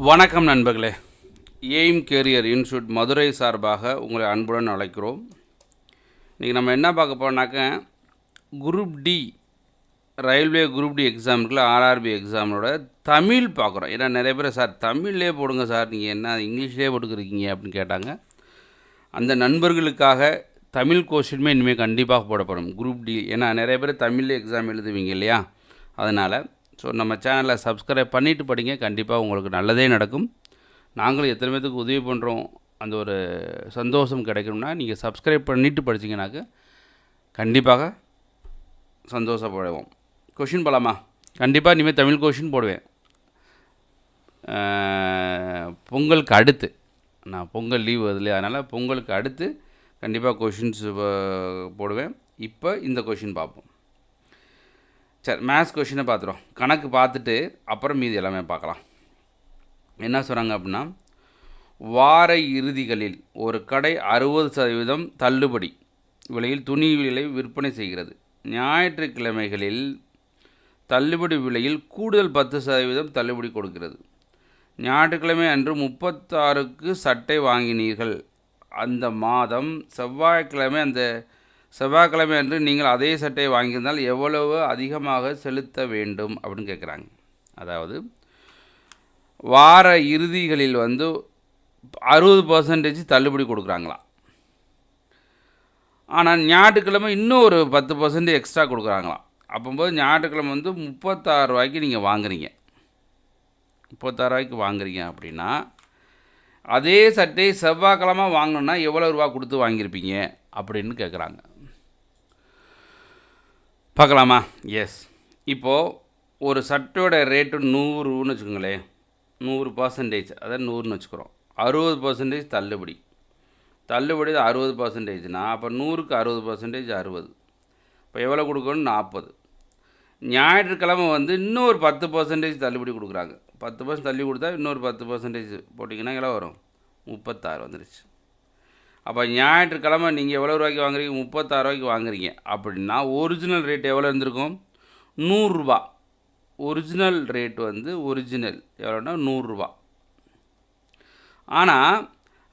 வணக்கம் நண்பர்களே. Aim carrier institute Madurai சார்பாக உங்களை அன்புடன் அழைக்கிறோம். இன்றைக்கி நம்ம என்ன பார்க்க போகிறோம்னாக்க, group D railway group D எக்ஸாமுக்குள்ள ஆர்ஆர்பி எக்ஸாமோட தமிழ் பார்க்குறோம். ஏன்னா நிறைய பேர் சார் தமிழ்லேயே போடுங்க சார், நீங்கள் என்ன இங்கிலீஷ்லேயே போட்டுக்கிறீங்க அப்படின்னு கேட்டாங்க. அந்த நண்பர்களுக்காக தமிழ் கொஸ்டினுமே இனிமேல் கண்டிப்பாக போடப்படும் குரூப் டி. ஏன்னா நிறைய பேர் தமிழ்லேயே எக்ஸாம் எழுதுவீங்க இல்லையா, அதனால் ஸோ நம்ம சேனலை சப்ஸ்கிரைப் பண்ணிவிட்டு படிங்க. கண்டிப்பாக உங்களுக்கு நல்லதே நடக்கும். நாங்களும் எத்தனை பேருக்கு உதவி பண்ணுறோம், அந்த ஒரு சந்தோஷம் கிடைக்கணும்னா நீங்கள் சப்ஸ்கிரைப் பண்ணிவிட்டு படிச்சிங்கனாக்க கண்டிப்பாக சந்தோஷப்படுவோம். கொஷின் போகலாமா? கண்டிப்பாக இனிமேல் தமிழ் கொஷின் போடுவேன். பொங்கலுக்கு அடுத்து, நான் பொங்கல் லீவ் வருது இல்லையா, அதனால் பொங்கலுக்கு அடுத்து கண்டிப்பாக கொஷின்ஸ் போடுவேன். இப்போ இந்த கொஷின் பார்ப்போம். சரி, மேத்ஸ் கொஷினை பார்த்துறோம். கணக்கு பார்த்துட்டு அப்புறம் மீதி எல்லாமே பார்க்கலாம். என்ன சொல்கிறாங்க அப்படின்னா, வார இறுதிகளில் ஒரு கடை 60% தள்ளுபடி விலையில் துணிகளை விற்பனை செய்கிறது. ஞாயிற்றுக்கிழமைகளில் தள்ளுபடி விலையில் கூடுதல் 10% தள்ளுபடி கொடுக்கிறது. ஞாயிற்றுக்கிழமை அன்று 36க்கு சட்டை வாங்கினீர்கள். அந்த மாதம் செவ்வாய்க்கிழமை அன்று நீங்கள் அதே சட்டையை வாங்கியிருந்தால் எவ்வளவு அதிகமாக செலுத்த வேண்டும் அப்படின்னு கேட்குறாங்க. அதாவது வார இறுதிகளில் 60% தள்ளுபடி கொடுக்குறாங்களாம். ஆனால் ஞாயிற்றுக்கிழமை இன்னும் ஒரு 10% எக்ஸ்ட்ரா கொடுக்குறாங்களாம். அப்போது ஞாயிற்றுக்கிழமை 36 ரூபாய்க்கு நீங்கள் வாங்குறீங்க. 36 ரூபாய்க்கு வாங்குறீங்க அப்படின்னா அதே சட்டையை செவ்வாய்க்கிழமை வாங்கணுன்னா எவ்வளோ ரூபா கொடுத்து வாங்கியிருப்பீங்க அப்படின்னு கேட்குறாங்க. பார்க்கலாமா? எஸ். இப்போது ஒரு சட்டையோட ரேட்டு 100ன்னு வச்சுக்கோங்களேன். 100%, அதாவது 100ன்னு வச்சுக்கிறோம். 60% தள்ளுபடி 60%னா அப்போ 100க்கு 60% 60. இப்போ எவ்வளோ கொடுக்கணும்? 40. ஞாயிற்றுக்கிழமை இன்னும் ஒரு 10% தள்ளுபடி கொடுக்குறாங்க. 10% தள்ளி கொடுத்தா இன்னொரு 10% போட்டிங்கன்னா எவ்வளோ வரும்? 36 வந்துடுச்சு. அப்போ ஞாயிற்றுக்கிழமை நீங்கள் எவ்வளோ ரூபாய்க்கு வாங்குறீங்க? 36 ரூபாய்க்கு வாங்குறீங்க அப்படின்னா ஒரிஜினல் ரேட் எவ்வளோ இருந்திருக்கும்? 100 ரூபா. ஒரிஜினல் ரேட் ஒரிஜினல் எவ்வளோன்னா 100 ரூபா. ஆனால்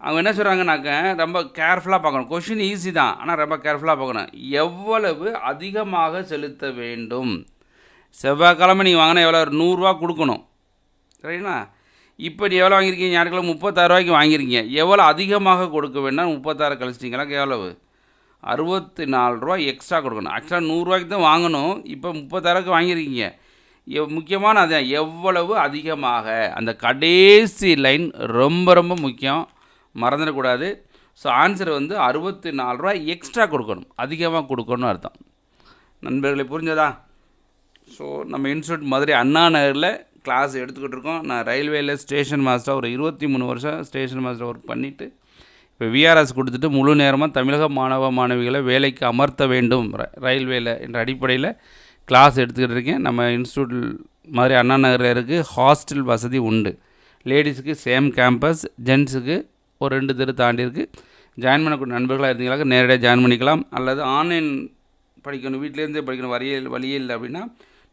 அவங்க என்ன சொல்கிறாங்கனாக்க, ரொம்ப கேர்ஃபுல்லாக பார்க்கணும். கொஷின் ஈஸி தான், ஆனால் ரொம்ப கேர்ஃபுல்லாக பார்க்கணும். எவ்வளவு அதிகமாக செலுத்த வேண்டும்? செவ்வாய்க்கிழமை நீங்கள் வாங்கினா எவ்வளோ? 100 ரூபா கொடுக்கணும், சரிங்களா? இப்போ நீ எவ்வளோ வாங்கியிருக்கீங்க? ஞாயிற்றுக்கிழமை 36 ரூபாய்க்கு வாங்கியிருக்கீங்க. எவ்வளோ அதிகமாக கொடுக்க வேண்டாம்? 36 கழிச்சிட்டிங்களா எவ்வளவு? 64 ரூபா எக்ஸ்ட்ரா கொடுக்கணும். ஆக்சுவலாக 100 ரூபாய்க்கு தான் வாங்கணும், இப்போ 36 ரூபாய்க்கு வாங்கியிருக்கீங்க. முக்கியமான அதான் எவ்வளவு அதிகமாக, அந்த கடைசி லைன் ரொம்ப ரொம்ப முக்கியம், மறந்துடக்கூடாது. ஸோ ஆன்சர் 64 ரூபா எக்ஸ்ட்ரா கொடுக்கணும், அதிகமாக கொடுக்கணும்னு அர்த்தம். நண்பர்களை புரிஞ்சதா? ஸோ நம்ம இன்ஸ்டியூட் மதுரை அண்ணா நகரில் கிளாஸ் எடுத்துக்கிட்டு இருக்கோம். நான் ரயில்வேயில் ஸ்டேஷன் மாஸ்டர் ஒரு 23 வருஷம் ஸ்டேஷன் மாஸ்டர் ஒர்க் பண்ணிவிட்டு இப்போ விஆர்எஸ் கொடுத்துட்டு முழு நேரமாக தமிழக மாணவ மாணவிகளை வேலைக்கு அமர்த்த வேண்டும் ரயில்வேயில் என்ற அடிப்படையில் கிளாஸ் எடுத்துக்கிட்டு இருக்கேன். நம்ம இன்ஸ்டியூட் மாதிரி அண்ணா நகரில் இருக்குது. ஹாஸ்டல் வசதி உண்டு. லேடிஸுக்கு சேம் கேம்பஸ், ஜென்ஸுக்கு ஒரு 2 தெரு தாண்டி இருக்குது. ஜாயின் பண்ணக்கூடிய நண்பர்களாக இருந்தீங்களாக்க நேரடியாக ஜாயின் பண்ணிக்கலாம். அல்லது ஆன்லைன் படிக்கணும், வீட்டிலேருந்தே படிக்கணும், வழியே இல்லை அப்படின்னா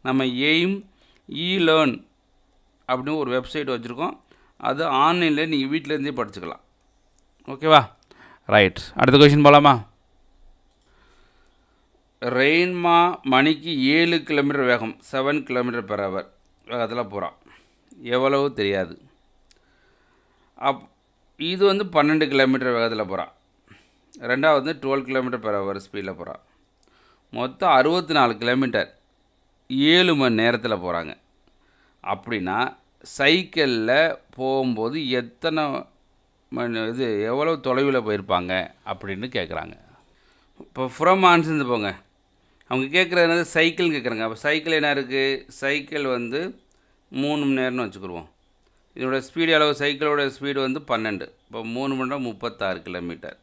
நம்ம எய்ம் லேர்ன் அப்படின்னு ஒரு வெப்சைட் வச்சுருக்கோம். அது ஆன்லைனில் நீங்கள் வீட்டிலேருந்தே படிச்சுக்கலாம். ஓகேவா? ரைட். அடுத்த கொஷின் போகலாமா? ரெயின்மா மணிக்கு 7 கிலோமீட்டர் வேகம், 7 km/h வேகத்தில் போகிறான். எவ்வளவு தெரியாது. இது 12 கிலோமீட்டர் வேகத்தில் போகிறான். ரெண்டாவது 12 km/h ஸ்பீடில் போகிறான். மொத்தம் 64 கிலோமீட்டர் 7 மணி நேரத்தில் போகிறாங்க. அப்படின்னா சைக்கிளில் போகும்போது எத்தனை எவ்வளோ தொலைவில் போயிருப்பாங்க அப்படின்னு கேட்குறாங்க. இப்போ ஃப்ரம் ஆன்சர்ந்து போங்க. அவங்க கேட்குறது சைக்கிள்னு கேட்குறாங்க. அப்போ சைக்கிள் என்ன இருக்குது? சைக்கிள் 3 மணி நேரம்னு வச்சுக்கிடுவோம். இதோட ஸ்பீடு அளவு, சைக்கிளோட ஸ்பீடு 12. இப்போ 3 மணி நேரம் 36 கிலோமீட்டர்.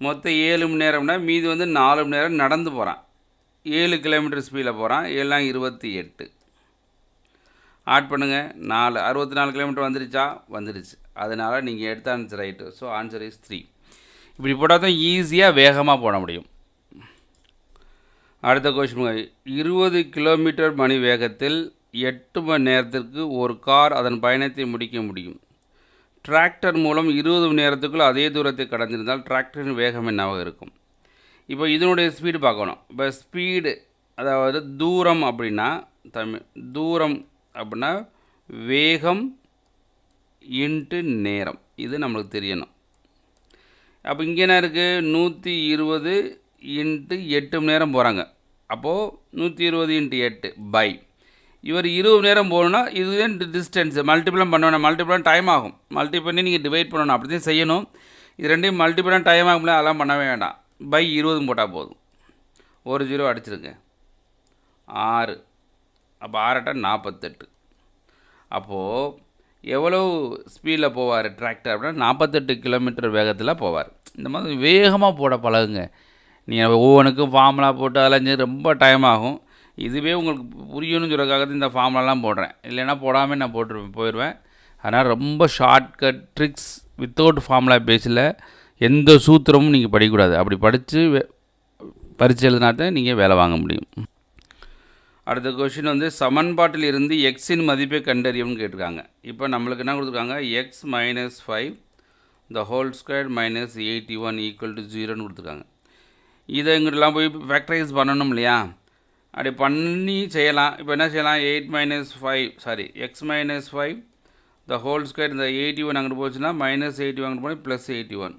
மொத்தம் 7 மணி நேரம்னா மீதி 4 மணி நேரம் நடந்து போகிறான். 7 கிலோமீட்டர் ஸ்பீடில் போகிறான். 7 28. ஆட் பண்ணுங்கள். 64 கிலோமீட்டர் வந்துருச்சு. அதனால் நீங்கள் எடுத்த answer right. So answer is 3. இப்படி போட்டால் தான் ஈஸியாக வேகமாக போட முடியும். அடுத்த கொஸ்டின், 20 கிலோமீட்டர் மணி வேகத்தில் 8 மணி நேரத்திற்கு ஒரு கார் அதன் பயணத்தை முடிக்க முடியும். டிராக்டர் மூலம் 20 மணி நேரத்துக்குள் அதே தூரத்தை கடந்திருந்தால் டிராக்டரின் வேகம் என்னவாக இருக்கும்? இப்போ இதனுடைய ஸ்பீடு பார்க்கணும். இப்போ ஸ்பீடு அதாவது தூரம் அப்படின்னா தூரம் அப்படின்னா வேகம் இன்ட்டு நேரம், இது நம்மளுக்கு தெரியணும். அப்போ இங்கே என்ன இருக்குது, 120 இன்ட்டு 8 மணி நேரம் போகிறாங்க. அப்போது 120 இன்ட்டு 8 பை இவர் 20 மணி நேரம் போகணுன்னா இதுதான் டிஸ்டன்ஸு. மல்டிப்ளம் பண்ணணும், மல்டிப்ளம் டைம் ஆகும். மல்டி பண்ணி நீங்கள் டிவைட் பண்ணணும், அப்படி தான் செய்யணும். இது ரெண்டையும் மல்டிப்ளம் டைம் ஆகும்ல, அதெல்லாம் பண்ணவே வேண்டாம். பை 20 போட்டால் போதும். ஒரு 0 அடிச்சிருங்க, 6. அப்போ 6 48. அப்போது எவ்வளோ ஸ்பீடில் போவார் டிராக்டர் அப்படின்னா 48 கிலோமீட்டர் வேகத்தில் போவார். இந்த மாதிரி வேகமாக போட பழகுங்க. நீங்கள் ஒவ்வொன்றுக்கும் ஃபார்முலா போட்டு அதெல்லாம் ரொம்ப டைம் ஆகும். இதுவே உங்களுக்கு புரியணும்னு சொல்கிறதுக்காக தான் இந்த ஃபார்முலாலாம் போடுறேன். இல்லைன்னா போடாமல் நான் போயிடுவேன். அதனால் ரொம்ப ஷார்ட்கட் ட்ரிக்ஸ் வித்தவுட் ஃபார்முலா பேஸில் எந்த சூத்திரமும் நீங்கள் படிக்கக்கூடாது. அப்படி படித்து பரீட்சை எழுதினா தான் நீங்கள் வேலை வாங்க முடியும். அடுத்த கொஷின் வந்து சமன்பாட்டில் இருந்து எக்ஸின் மதிப்பை கண்டறியும்னு கேட்டிருக்காங்க. இப்போ நம்மளுக்கு என்ன கொடுத்துருக்காங்க, X minus 5 the whole square minus 81 equal to 0ன்னு கொடுத்துருக்காங்க. இதை இங்கிட்டலாம் போய் ஃபேக்டரைஸ் பண்ணணும் இல்லையா, அப்படி பண்ணி செய்யலாம். இப்போ என்ன செய்யலாம், X minus 5 the whole square இந்த 81 அங்கிட்டு போச்சுன்னா மைனஸ் 81 அங்கிட்டு போய் ப்ளஸ் 81.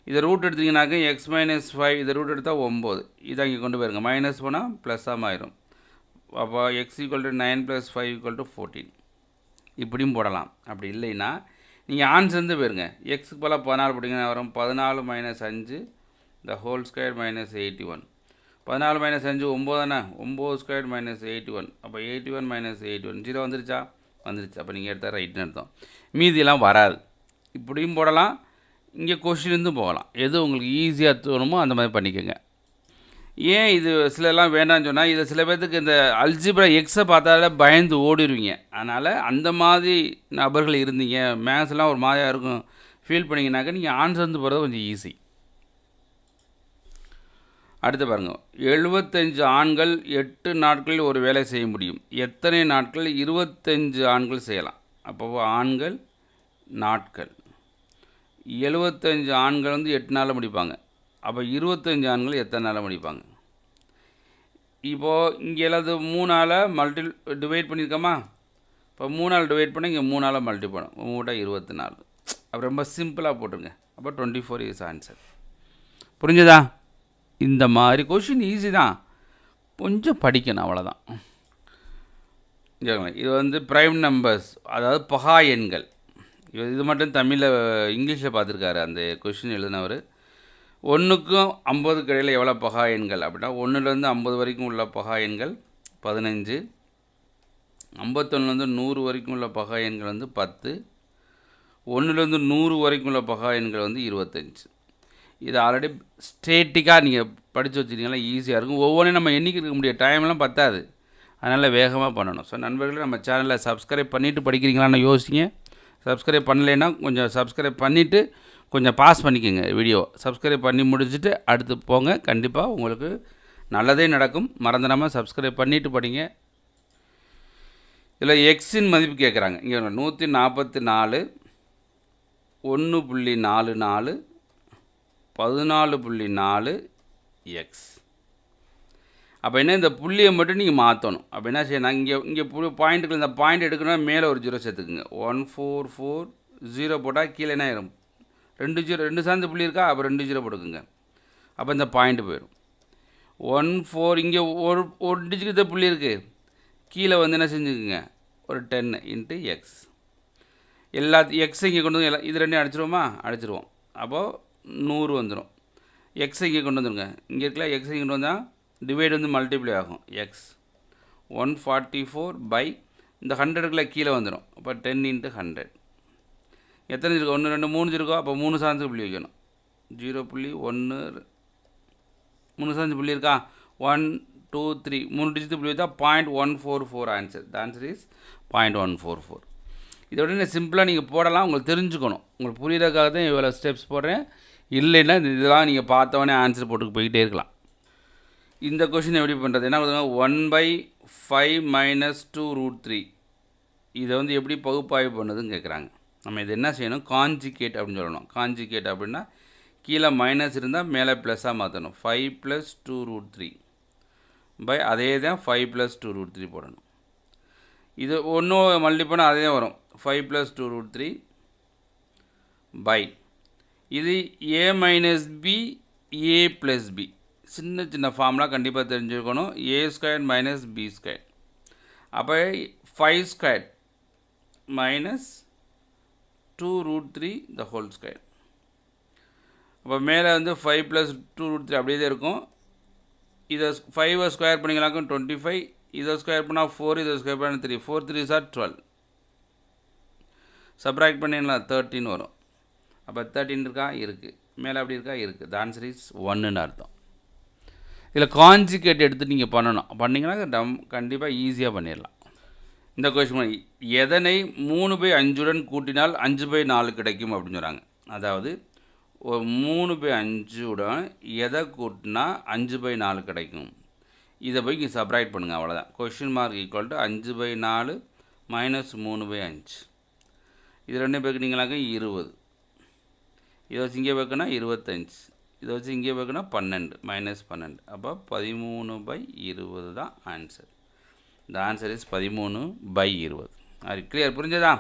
இதை ரூட் எடுத்திங்கனாக்க எக்ஸ் மைனஸ் 5 இதை ரூட் எடுத்தால் 9. இதை இங்கே கொண்டு போயிருங்க, மைனஸ் போனால் ப்ளஸ்ஸாக ஆயிரும். அப்போ எக்ஸ் ஈக்குவல் டு 9 + 5 = 14. இப்படியும் போடலாம். அப்படி இல்லைன்னா நீங்கள் ஆன்சர் வந்து போயிருங்க. எக்ஸுக்கு போல் 14 போட்டிங்கன்னா வரும் 14 - 5 த ஹோல் ஸ்கொயர் மைனஸ் 81. 14 - 5 9 தானே, 9 ஸ்கொயர் மைனஸ் 81. அப்போ 81 - 81 0 வந்துருச்சா, வந்துருச்சு. அப்போ நீங்கள் எடுத்தால் ரைட்னு அர்த்தம். மீதியெல்லாம் வராது. இப்படியும் போடலாம், இங்கே கொஷின்லேருந்து போகலாம். எது உங்களுக்கு ஈஸியாக தோணுமோ அந்த மாதிரி பண்ணிக்கோங்க. ஏன் இது சிலலாம் வேண்டாம்னு சொன்னால், இதை சில பேர்த்துக்கு இந்த அல்ஜிப்ரா எக்ஸை பார்த்தாலே பயந்து ஓடிடுவீங்க. அதனால் அந்த மாதிரி நபர்கள் இருந்தீங்க, மேக்ஸ்லாம் ஒரு மாதிரியாக இருக்கும் ஃபீல் பண்ணிங்கனாக்கா நீங்கள் ஆன்சர் வந்து போகிறது கொஞ்சம் ஈஸி. அடுத்து பாருங்கள், 75 ஆண்கள் 8 நாட்களில் ஒரு வேலை செய்ய முடியும். எத்தனை நாட்கள்? 25 ஆண்கள் செய்யலாம். அப்போ ஆண்கள் நாட்கள் 75 ஆண்கள் வந்து 8 நாளில் முடிப்பாங்க. அப்போ 25 ஆண்கள் எத்தனை நாளில் முடிப்பாங்க? இப்போது இங்கே எல்லாத்து 3ஆல் டிவைட் பண்ணியிருக்கோமா, இப்போ 3ஆல் டிவைட் பண்ணி இங்கே 3ஆல் மல்டி பண்ணும், 3 24. அப்போ ரொம்ப சிம்பிளாக போட்டுருங்க. அப்போ 24 இஸ் ஆன்சர். புரிஞ்சுதா? இந்த மாதிரி கொஷின் ஈஸி தான், கொஞ்சம் படிக்கணும், அவ்வளோதான். இது வந்து ப்ரைம் நம்பர்ஸ், அதாவது பகா எண்கள். இது மட்டும் தமிழில் இங்கிலீஷில் பார்த்துருக்காரு அந்த கொஷின் எழுதினவர். 1க்கும் 50க்கு இடையில் எவ்வளோ பகா எண்கள் அப்படின்னா, 1லேருந்து 50 வரைக்கும் உள்ள பகா எண்கள் 15, 51லேருந்து 100 வரைக்கும் உள்ள பகா எண்கள் வந்து 10, 1லேருந்து 100 வரைக்கும் உள்ள பகா எண்கள் வந்து 25. இது ஆல்ரெடி ஸ்டேட்டிக்காக நீங்கள் படித்து வச்சுட்டிங்கன்னா ஈஸியாக இருக்கும். ஒவ்வொன்றையும் நம்ம எண்ணிக்கை இருக்க முடியாது, டைம்லாம் பத்தாது. அதனால் வேகமாக பண்ணணும். ஸோ நண்பர்களே, நம்ம சேனலை சப்ஸ்கிரைப் பண்ணிவிட்டு படிக்கிறீங்களான்னு யோசிங்க. சப்ஸ்கிரைப் பண்ணலைன்னா கொஞ்சம் சப்ஸ்கிரைப் பண்ணிவிட்டு கொஞ்சம் பாஸ் பண்ணிக்கோங்க வீடியோ. சப்ஸ்கிரைப் பண்ணி முடிச்சுட்டு அடுத்து போங்க, கண்டிப்பாக உங்களுக்கு நல்லதே நடக்கும். மறந்துடாமல் சப்ஸ்கிரைப் பண்ணிவிட்டு படிங்க. இதில் எக்ஸின் மதிப்பு கேட்குறாங்க. இங்கே 144 1.44 14.4 எக்ஸ். அப்போ என்ன, இந்த புள்ளியை மட்டும் நீங்கள் மாற்றணும். அப்போ என்ன செய்யணும், இங்கே பாயிண்ட்டுக்கு இந்த பாயிண்ட் எடுக்கணும்னா மேலே ஒரு 0 சேர்த்துக்குங்க. 144 போட்டால் கீழே என்ன ஆயிரும், 2 சார்ந்த புள்ளி இருக்கா, அப்போ 2 0 போட்டுக்குங்க. அப்போ இந்த பாயிண்ட் போயிடும். 14 இங்கே ஒரு டிஜிட் புள்ளி இருக்குது, கீழே வந்து என்ன செஞ்சுக்குங்க, ஒரு 10 × எக்ஸ். எக்ஸ் இங்கே கொண்டு வந்து இது ரெண்டையும் அடிச்சிருவோம். அப்போது 100 வந்துடும். எக்ஸ் இங்கே கொண்டு வந்துடுங்க, இங்கே இருக்கலாம். எக்ஸ் இங்கே கொண்டு வந்தால் டிவைட் வந்து மல்டிப்ளை ஆகும். எக்ஸ் 144 இந்த 100க்குள்ள கீழே வந்துடும். அப்போ 10 × 100 எத்தனை இருக்கோ, 1 2 3 இருக்கோ, அப்போ 3 சார்ந்து புள்ளி வைக்கணும். 0.1 3 சார்ந்து புள்ளி இருக்கா, 1 2 3 3 டிஜிட் புள்ளி வைத்தா 0.144 ஆன்சர். The answer is 0.144. இதோட என்ன சிம்பிளாக நீங்கள் போடலாம். உங்களுக்கு தெரிஞ்சுக்கணும், உங்களுக்கு புரியுறதுக்காக தான் இவ்வளோ ஸ்டெப்ஸ் போடுறேன். இல்லைன்னா இதெல்லாம் நீங்கள் பார்த்தவொடனே ஆன்சர் போட்டு போய்கிட்டே இருக்கலாம். இந்த கொஷின் எப்படி பண்ணுறது, என்ன கொடுத்தாங்க, 1/4 5 மைனஸ் 2√3 இதை வந்து எப்படி பகுப்பாய்வு பண்ணுதுன்னு கேட்குறாங்க. நம்ம இது என்ன செய்யணும், காஞ்சிகேட் அப்படின்னு சொல்லணும். காஞ்சிகேட் அப்படின்னா கீழே மைனஸ் இருந்தால் மேலே ப்ளஸ்ஸாக மாற்றணும். 5 + 2√3 பை அதே தான் 5 + 2√3 போடணும். இது ஒன்றும் மல்டிபிள் அதே வரும். 5 + 2√3 பை இது a - b a + b. சின்ன சின்ன ஃபார்முலா கண்டிப்பாக தெரிஞ்சுக்கணும். a² - b². அப்போ 5² மைனஸ் 2√3 த ஹோல் ஸ்கொயர். அப்போ மேலே வந்து 5 + 2√3 அப்படியே தான் இருக்கும். இதை 5 ஸ்கொயர் பண்ணிங்களாக்கும் 25, இதை ஸ்கொயர் பண்ணால் 4, இதை ஸ்கொயர் பண்ணால் 3, 4 3s are 12. சப்ராக்ட் பண்ணிங்களா 13 வரும். அப்போ 13 இருக்கா, இருக்குது. மேலே அப்படி இருக்கா, இருக்குது. த ஆன்சர் இஸ் 1ன்னு அர்த்தம். இதில் காஞ்சிகேட் எடுத்து நீங்கள் பண்ணணும். பண்ணிங்கன்னா கண்டிப்பாக ஈஸியாக பண்ணிடலாம். இந்த கொஸ்டின் எதனை 3/5 கூட்டினால் 5/4 கிடைக்கும் அப்படின்னு சொல்கிறாங்க. அதாவது ஒரு 3/5 எதை கூட்டினா 5/4 கிடைக்கும், இதை போய் இங்கே சப்ராக்ட் பண்ணுங்கள். அவ்வளோதான். Question mark equal to 5/4 minus 3/5. இது ரெண்டும் பேக்கினீங்களாக்க 20. இதை வச்சு இங்கே வைக்கணும்னா 25. இதை வச்சு இங்கே வைக்கணும்னா 12 மைனஸ் 12. அப்போ 13/20 தான் ஆன்சர். The answer is 13/20. அது கிளியர், புரிஞ்சதா?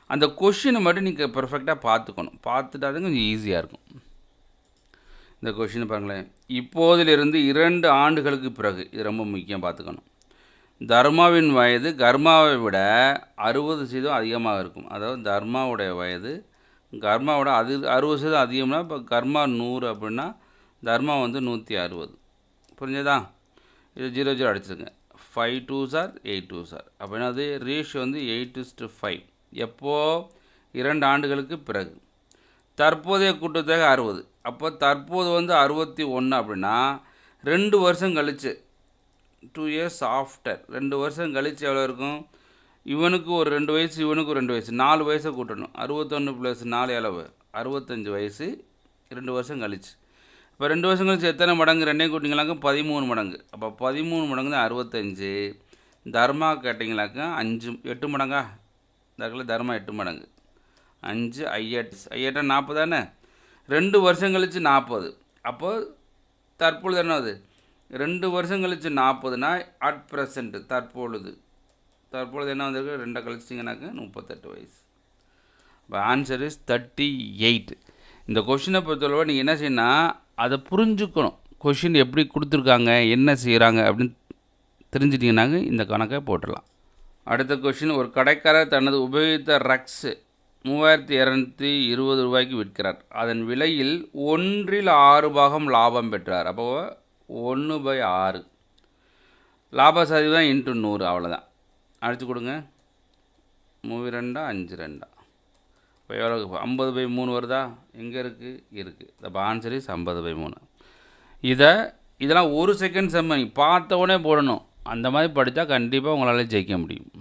அந்த கொஷினை மட்டும் நீங்கள் பர்ஃபெக்டாக பார்த்துக்கணும். பார்த்துட்டா தான் கொஞ்சம் ஈஸியாக இருக்கும். இந்த கொஷின் பாருங்களேன். இப்போதிலிருந்து 2 ஆண்டுகளுக்கு பிறகு, இது ரொம்ப முக்கியம், பார்த்துக்கணும். தர்மாவின் வயது கர்மாவை விட 60% அதிகமாக இருக்கும். அதாவது தர்மாவுடைய வயது கர்மாவோட 60% அதிகம்னா இப்போ கர்மா 100 அப்படின்னா தர்மா வந்து 160. புரிஞ்சதா? இது 0 0 அடிச்சிருங்க. 5 2s are 8 2s are. அப்போ என்னது, ரேஷியோ வந்து 8:5. எப்போது? 2 ஆண்டுகளுக்கு பிறகு. தற்போதைய கூட்டுத்தொகை 60. அப்போ தற்போது வந்து 61 அப்படின்னா 2 வருஷம் கழிச்சு, 2 years ஆஃப்டர், 2 வருஷம் கழிச்சு எவ்வளோ இருக்கும்? இவனுக்கு ஒரு 2 வயசு, இவனுக்கு ஒரு 2 வயசு, 4 வயசை கூட்டணும். 61 + 4 எவ்வளவு? 65 வயசு 2 வருஷம் கழிச்சு. இப்போ 2 வருஷம் கழிச்சு எத்தனை மடங்கு? 2 கூட்டிங்களாக்க 13 மடங்கு. அப்போ 13 மடங்கு தான் 65. தர்மா கேட்டிங்களாக்க 8 மடங்கா? தர்கில் தர்மா 8 மடங்கு. 5 ஐ8 40 தானே? 2 வருஷம் கழிச்சு 40. அப்போது தற்பொழுது என்னது? 2 வருஷம் கழிச்சு 40னா அட் ப்ரெசண்ட், தற்பொழுது என்ன வந்திருக்கு? 2 கழிச்சிட்டிங்கனாக்க 38 வயசு. இப்போ ஆன்சர் இஸ் 38. இந்த கொஷினை பொறுத்தளவு நீங்கள் என்ன செய்யணும்னா அதை புரிஞ்சுக்கணும். கொஷின் எப்படி கொடுத்துருக்காங்க, என்ன செய்கிறாங்க அப்படின்னு தெரிஞ்சிட்டிங்கனாக்க இந்த கணக்கை போட்டுடலாம். அடுத்த கொஷின், ஒரு கடைக்காரர் தனது உபயோகித்த ரக்ஸ் 3220 ரூபாய்க்கு விற்கிறார். அதன் விலையில் 1/6 பாகம் லாபம் பெற்றார். அப்போது 1/6 லாப சதவீதம் இன்ட்டு 100. அவ்வளோதான். அடித்து கொடுங்க. 32 5 2. இப்போ எவ்வளோ? 50/3 வருதா? எங்கே இருக்குது? அப்போ ஆன்சர் இஸ் 50/3. இதெல்லாம் 1 செகண்ட் செம்ம பார்த்த உடனே போடணும். அந்த மாதிரி படித்தா கண்டிப்பாக உங்களால் ஜெயிக்க முடியும்.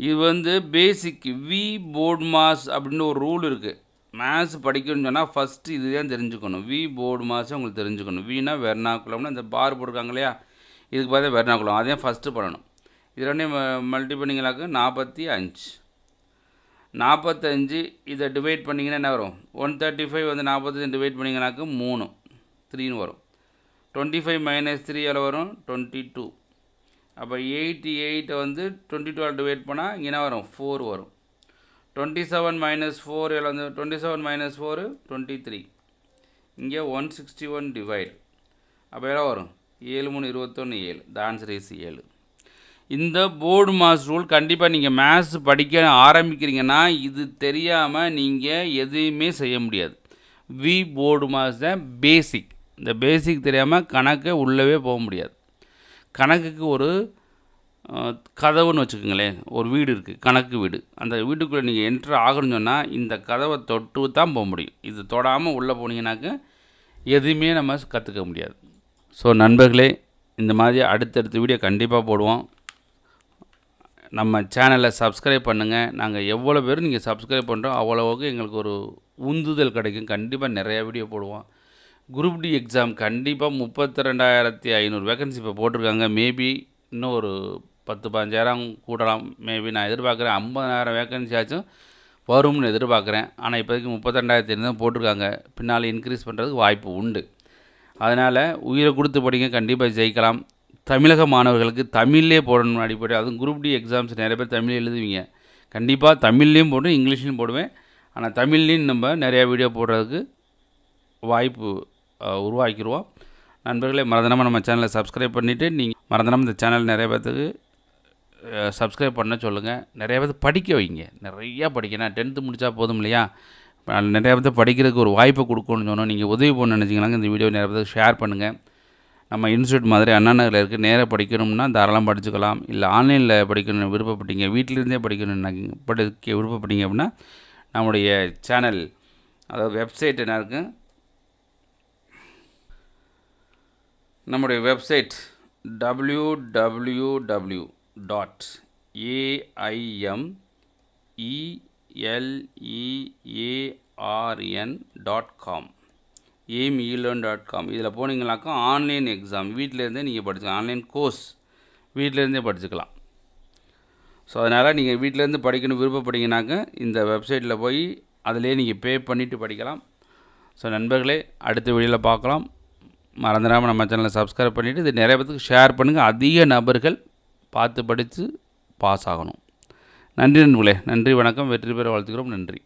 இது வந்து பேசிக் வி போர்டு மாஸ் அப்படின்னு ஒரு ரூல் இருக்குது. மேத்ஸ் படிக்கணும்னு சொன்னால் ஃபஸ்ட்டு இதுதான் தெரிஞ்சுக்கணும். வி போர்டு மாஸை உங்களுக்கு தெரிஞ்சுக்கணும். வீணா வெர்னாக்குலம்னா இந்த பார் போட்டிருக்காங்க இல்லையா, இதுக்கு பார்த்தா வெர்னாக்குலம், அதையும் ஃபஸ்ட்டு பண்ணணும். இது ரெண்டையும் மல்டி பண்ணிங்களாக்க 45. இதை டிவைட் பண்ணிங்கன்னா என்ன வரும்? 135 வந்து 45 டிவைட் பண்ணிங்கனாக்க 3 வரும். 25 - 3 எவ்வளோ வரும்? 22. அப்போ 88 வந்து 22 டிவைட் பண்ணால் இங்கே என்ன வரும்? 4 வரும். 27 - 4 எவ்வளோ வந்து? 27 - 4 23. இங்கே 161 டிவைட். அப்போ எவ்வளோ வரும்? 7 3 21 7. The answer is 7. இந்த போர்டு மாஸ் ரூல் கண்டிப்பாக நீங்கள் மேத்ஸ் படிக்க ஆரம்பிக்கிறீங்கன்னா இது தெரியாமல் நீங்கள் எதுவுமே செய்ய முடியாது. வி போர்டு மாஸ் தான் பேசிக். இந்த பேசிக் தெரியாமல் கணக்கை உள்ளவே போக முடியாது. கணக்குக்கு ஒரு கதவுன்னு வச்சுக்கோங்களேன். ஒரு வீடு இருக்குது, கணக்கு வீடு. அந்த வீட்டுக்குள்ளே நீங்கள் என்ட்ரு ஆகணும்னு சொன்னால் இந்த கதவை தொட்டு தான் போக முடியும். இது தொடாமல் உள்ளே போனீங்கன்னாக்க எதுவுமே நம்ம கற்றுக்க முடியாது. ஸோ நண்பர்களே, இந்த மாதிரி அடுத்தடுத்த வீடியோ கண்டிப்பாக போடுவோம். நம்ம சேனலை சப்ஸ்கிரைப் பண்ணுங்கள். நாங்கள் எவ்வளோ பேர் நீங்கள் சப்ஸ்கிரைப் பண்ணுறோம் அவ்வளோவுக்கு எங்களுக்கு ஒரு உந்துதல் கிடைக்கும். கண்டிப்பாக நிறையா வீடியோ போடுவோம். குரூப் டி எக்ஸாம் கண்டிப்பாக 32,500 வேகன்சி இப்போ போட்டிருக்காங்க. மேபி இன்னும் ஒரு 10-15,000 கூடலாம். மேபி நான் எதிர்பார்க்குறேன் 50,000 வேக்கன்சி ஆச்சும் வரும்னு எதிர்பார்க்குறேன். ஆனால் இப்போதைக்கு 32,000 தான் போட்டிருக்காங்க. பின்னால் இன்க்ரீஸ் பண்ணுறதுக்கு வாய்ப்பு உண்டு. அதனால் உயிரை கொடுத்து படிங்க, கண்டிப்பாக ஜெயிக்கலாம். தமிழக மாணவர்களுக்கு தமிழ்லேயே போடணும் அடிப்படை. அதுவும் குரூப் டி எக்ஸாம்ஸ் நிறைய பேர் தமிழ் எழுதுவீங்க. கண்டிப்பாக தமிழ்லேயும் போடுவேன், இங்கிலீஷ்லேயும் போடுவேன். ஆனால் தமிழ்லேயும் நம்ம நிறையா வீடியோ போடுறதுக்கு வாய்ப்பு உருவாக்கிடுவோம். நண்பர்களே, மறந்துடாமல் நம்ம சேனலை சப்ஸ்கிரைப் பண்ணிவிட்டு நீங்கள் மறந்துடாமல் இந்த சேனல் நிறைய பேர்த்துக்கு சப்ஸ்கிரைப் பண்ண சொல்லுங்கள். நிறைய பேர் படிக்க வைங்க, நிறையா படிக்க. நான் 10th முடித்தா போதும் இல்லையா? நிறையா பேர் படிக்கிறதுக்கு ஒரு வாய்ப்பை கொடுக்கணும்னு சொன்னோம். நீங்கள் உதவி பண்ண நினச்சிங்கனாங்க இந்த வீடியோ நிறைய பேர் ஷேர் பண்ணுங்கள். நம்ம இன்ஸ்டியூட் மாதிரி அண்ணா நகரில் இருக்குது. நேராக படிக்கணும்னா தாராளமாக படிச்சுக்கலாம். இல்லை ஆன்லைனில் படிக்கணும்னு விருப்பப்பட்டீங்க, வீட்டிலேருந்தே படிக்கணும்னு படிக்க விருப்பப்பட்டீங்க அப்படின்னா நம்முடைய சேனல், அதாவது வெப்சைட் என்ன இருக்குது, நம்முடைய வெப்சைட் www.aimelearn.com aimelearn.com. இதில் போனீங்கன்னாக்கா ஆன்லைன் எக்ஸாம் வீட்டிலேருந்தே நீங்கள் படிச்சுக்கலாம். ஆன்லைன் கோர்ஸ் வீட்டிலேருந்தே படிச்சுக்கலாம். ஸோ அதனால் நீங்கள் வீட்டிலேருந்து படிக்கணும் விருப்பப்பட்டீங்கன்னாக்கா இந்த வெப்சைட்டில் போய் அதிலே நீங்கள் பே பண்ணிவிட்டு படிக்கலாம். ஸோ நண்பர்களே, அடுத்த வீடியோவில் பார்க்கலாம். மறந்துடாமல் நம்ம சேனலை சப்ஸ்கிரைப் பண்ணிவிட்டு இது நிறைய பேருக்கு ஷேர் பண்ணுங்கள். அதிக நபர்கள் பார்த்து படித்து பாஸ் ஆகணும். நன்றி நண்பர்களே. நன்றி, வணக்கம். வெற்றி பெற வாழ்த்துக்கிறோம். நன்றி.